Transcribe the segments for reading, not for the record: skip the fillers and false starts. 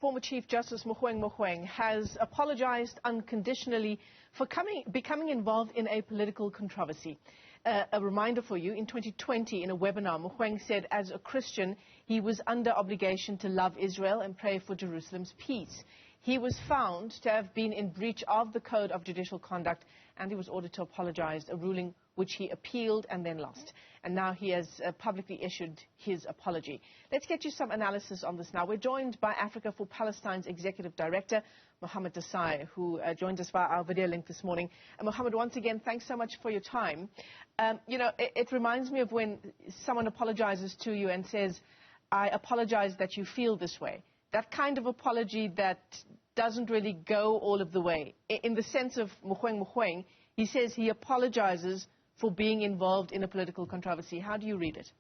former Chief Justice Mogoeng Mogoeng has apologized unconditionally for becoming involved in a political controversy. A reminder for you, in 2020 in a webinar, Mogoeng said as a Christian he was under obligation to love Israel and pray for Jerusalem's peace. He was found to have been in breach of the Code of Judicial Conduct, and he was ordered to apologize, a ruling which he appealed and then lost. And now he has publicly issued his apology. Let's get you some analysis on this now. We're joined by Africa for Palestine's Executive Director, Mohamed Desai, who joined us via our video link this morning. And Mohamed, once again, thanks so much for your time. It reminds me of when someone apologizes to you and says, I apologize that you feel this way. That kind of apology that doesn't really go all of the way. In the sense of Mogoeng Mogoeng, he says he apologizes for being involved in a political controversy. How do you read it?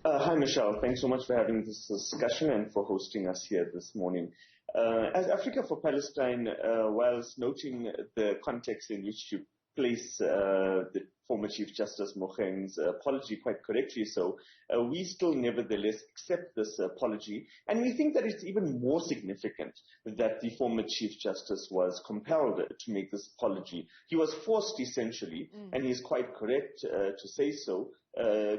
Hi, Michelle. Thanks so much for having this discussion and for hosting us here this morning. As Africa for Palestine, whilst noting the context in which you place the former Chief Justice Mogoeng's apology quite correctly so, we still nevertheless accept this apology, and we think that it's even more significant that the former Chief Justice was compelled to make this apology. He was forced essentially, and he's quite correct to say so,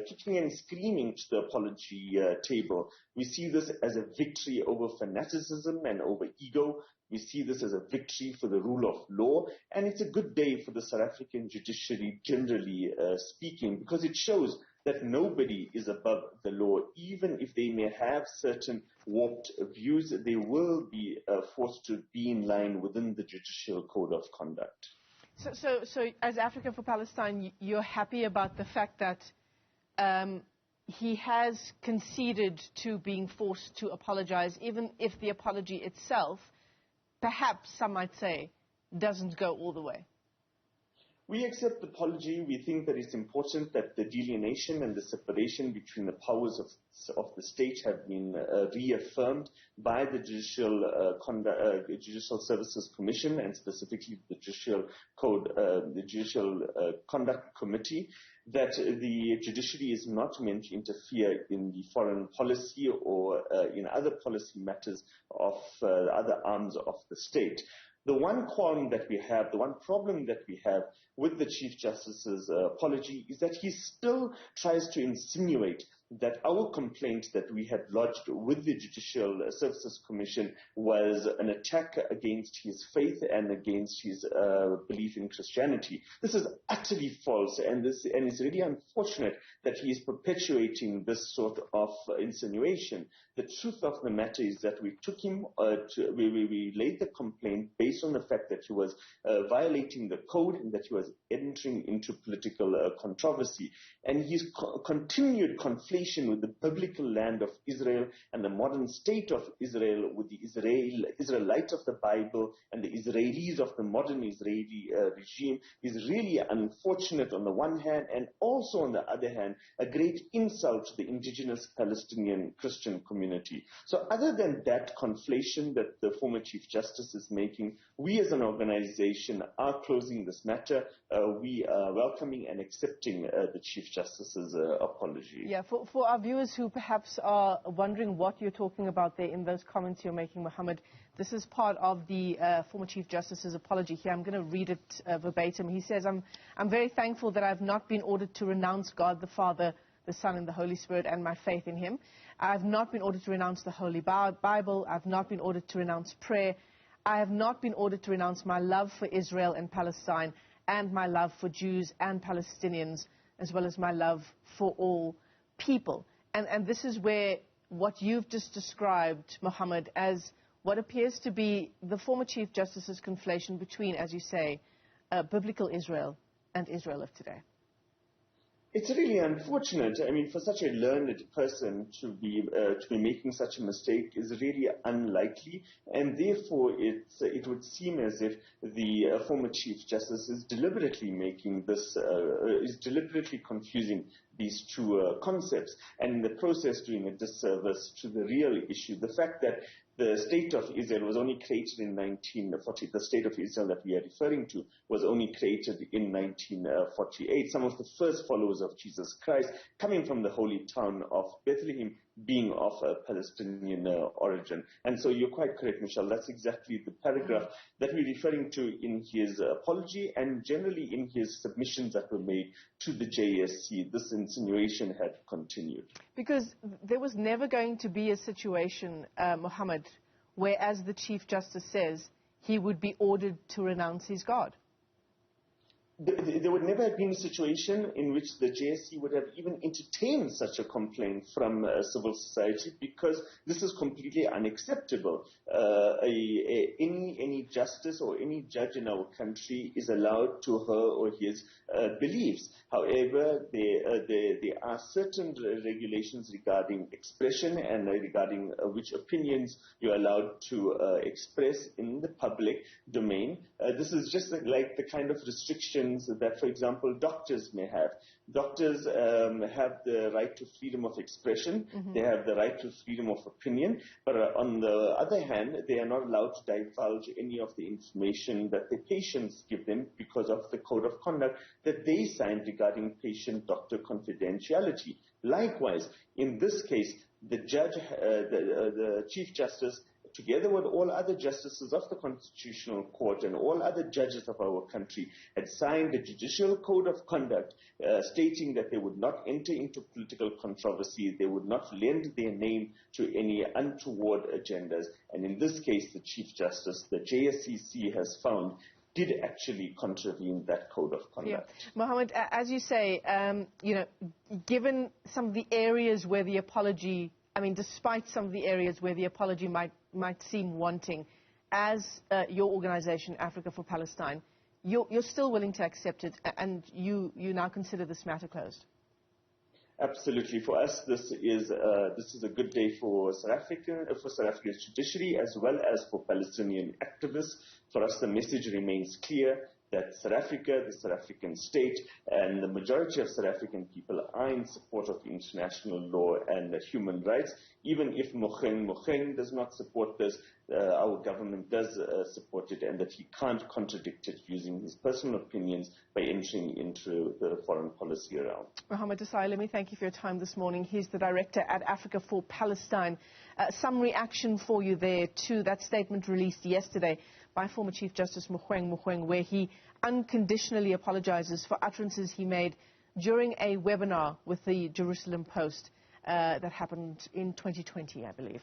kicking and screaming to the apology table. We see this as a victory over fanaticism and over ego. We see this as a victory for the rule of law, and it's a good day for the South African judiciary generally speaking, because it shows that nobody is above the law. Even if they may have certain warped views, they will be forced to be in line within the judicial code of conduct. So as Africa for Palestine, you're happy about the fact that he has conceded to being forced to apologize, even if the apology itself, perhaps some might say, doesn't go all the way? We accept the apology. We think that it's important that the delineation and the separation between the powers of the state have been reaffirmed by the Judicial Services Commission, and specifically the Judicial Conduct Committee, that the judiciary is not meant to interfere in the foreign policy or in other policy matters of other arms of the state. The one qualm that we have, the one problem that we have with the Chief Justice's apology is that he still tries to insinuate that our complaint that we had lodged with the Judicial Services Commission was an attack against his faith and against his belief in Christianity. This is utterly false, and it's really unfortunate that he is perpetuating this sort of insinuation. The truth of the matter is that we took him we laid the complaint based on the fact that he was violating the code and that he was entering into political controversy. And his continued conflation with the biblical land of Israel and the modern state of Israel with the Israelites of the Bible and the Israelis of the modern Israeli regime is really unfortunate on the one hand, and also on the other hand a great insult to the indigenous Palestinian Christian community. So other than that conflation that the former Chief Justice is making, we as an organization are closing this matter. We are welcoming and accepting the Chief Justice's apology. Yeah, for our viewers who perhaps are wondering what you're talking about there in those comments you're making, Mohamed, this is part of the former Chief Justice's apology here. I'm going to read it verbatim. He says, I'm very thankful that I have not been ordered to renounce God the Father, the Son, and the Holy Spirit and my faith in him. I have not been ordered to renounce the Holy Bible. I have not been ordered to renounce prayer. I have not been ordered to renounce my love for Israel and Palestine and my love for Jews and Palestinians, as well as my love for all people. And this is where what you've just described, Mohamed, as what appears to be the former Chief Justice's conflation between, as you say, biblical Israel and Israel of today. It's really unfortunate. I mean, for such a learned person to be making such a mistake is really unlikely, and therefore it would seem as if the former Chief Justice is deliberately making this is deliberately confusing these two concepts, and in the process doing a disservice to the real issue. The fact that the state of Israel was only created in 1940. The state of Israel that we are referring to was only created in 1948. Some of the first followers of Jesus Christ coming from the holy town of Bethlehem being of a Palestinian origin. And so you're quite correct, Michelle. That's exactly the paragraph that we're referring to in his apology and generally in his submissions that were made to the JSC. This insinuation had continued. Because there was never going to be a situation, Mohammed, where, as the Chief Justice says, he would be ordered to renounce his God. There would never have been a situation in which the JSC would have even entertained such a complaint from civil society, because this is completely unacceptable. Any justice or any judge in our country is allowed to her or his beliefs. However, there are certain regulations regarding expression and regarding which opinions you're allowed to express in the public domain. This is just like the kind of restrictions that, for example, doctors may have. Doctors have the right to freedom of expression. They have the right to freedom of opinion. But on the other hand, they are not allowed to divulge any of the information that the patients give them because of the code of conduct that they signed regarding patient-doctor confidentiality. Likewise, in this case, the judge, the Chief Justice, together with all other justices of the Constitutional Court and all other judges of our country, had signed a judicial code of conduct stating that they would not enter into political controversy, they would not lend their name to any untoward agendas. And in this case, the Chief Justice, the JSCC, has found did actually contravene that code of conduct. Yeah. Mohammed, as you say, given some of the areas where the apology, despite some of the areas where the apology might seem wanting, as your organization, Africa for Palestine, you're still willing to accept it, and you now consider this matter closed? Absolutely. For us, this is a good day for South Africa's judiciary as well as for Palestinian activists. For us, the message remains clear that South Africa, the South African state, and the majority of South African people are in support of international law and human rights. Even if Mogoeng does not support this, our government does support it, and that he can't contradict it using his personal opinions by entering into the foreign policy realm. Mohammed Desai, let me thank you for your time this morning. He's the director at Africa for Palestine. Some reaction for you there to that statement released yesterday by former Chief Justice Mogoeng, where he unconditionally apologizes for utterances he made during a webinar with the Jerusalem Post that happened in 2020, I believe.